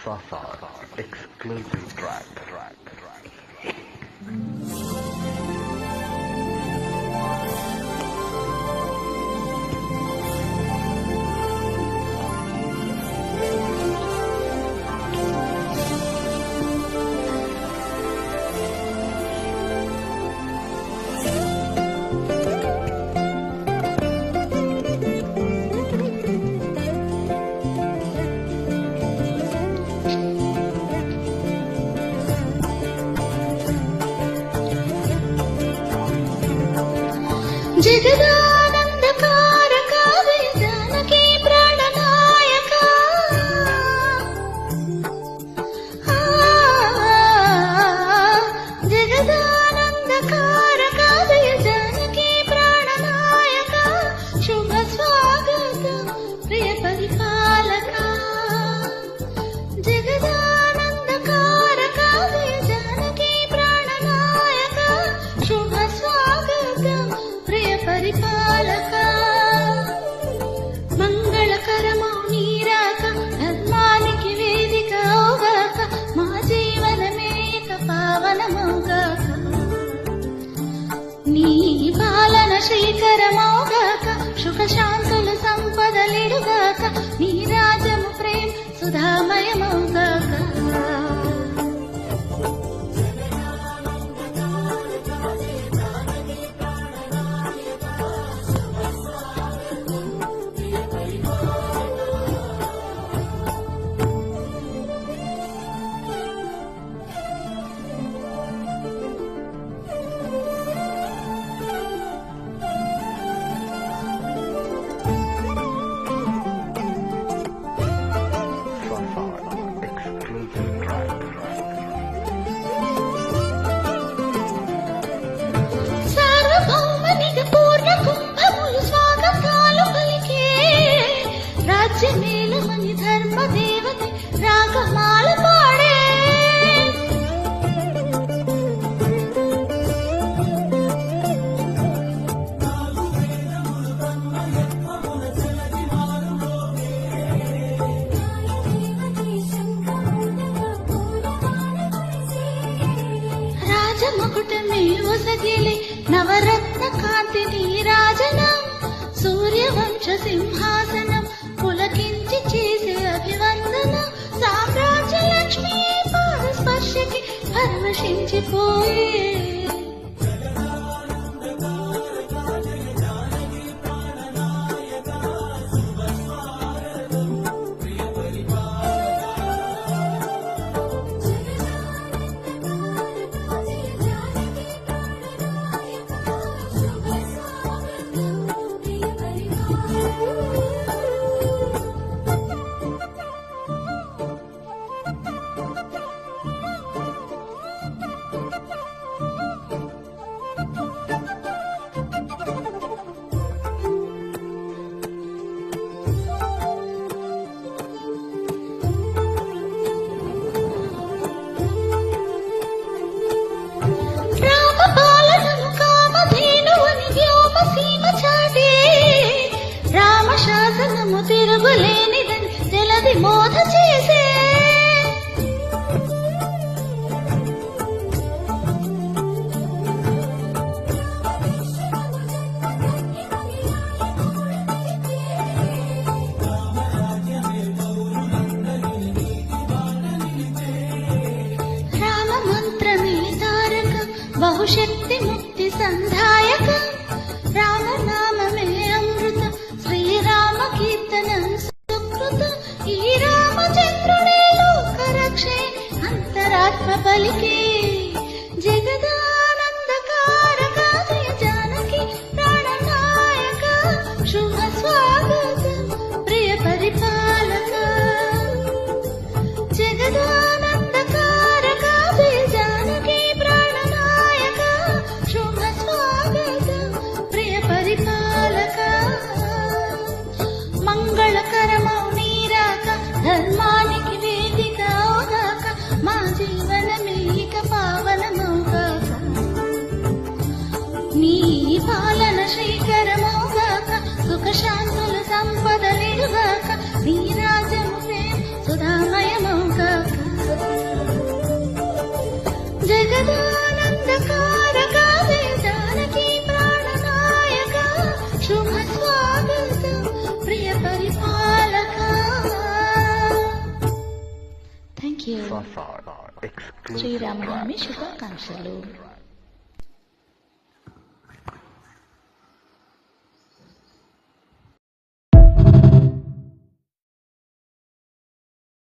Sasa exclusive track. జగదానందకారక వేదానకి ప్రాణనాయక జగదానందకారక వేదానకి ప్రాణనాయక శుభ స్వాగతం ప్రియ పరిపాలక జగదానందకారక వేదానకి ప్రాణనాయక శుభ స్వాగతం పరిపాలక మంగళకరమౌ నీరాక ధర్మానికి వేదిక అవుగాక మా జీవనమేక పావనమౌగాక నీ పాలన శ్రీకరమౌగాక సుఖ శాంతుల సంపదలిడుగాక నీ రాజము ప్రేమ సుధామయమౌగాక రాజ్యమేలమని ధర్మ దేవత రాగమాల పాడే రాజమకుటమే ఒసగిలి నవరత్న కాంతిని రాజన సూర్యవంశ సింహాసనం పులకించి చేసే అభివందన సామ్రాజ్య లక్ష్మీ పాద స్పర్శకి పరవశించిపోయే రామశాసనము తిరుగులేనిదని జలది మోధ చేసే రామ మంత్రమే తారక బహుశక్తి ముక్తి సంధాయక రామనామమే అమృతం శ్రీరామ కీర్తనం సుకృత ఈ రామచంద్రుడే లోకరక్షే అంతరాత్మ పలికే జగదానందకారక జానకి ప్రాణనాయక శుభ స్వాగతం ప్రియ పరిపాలక జగదానందకారక జానకి ప్రాణనాయక శుభ స్వాగతం ప్రియ పరిపాలక మంగళకరమౌ నీరాక ధర్మానికి వేదిక అవుగాక మా జీవనమేక thank you. Sasa exclusive Sri Rama Navami track. శుభాకాంక్షలు.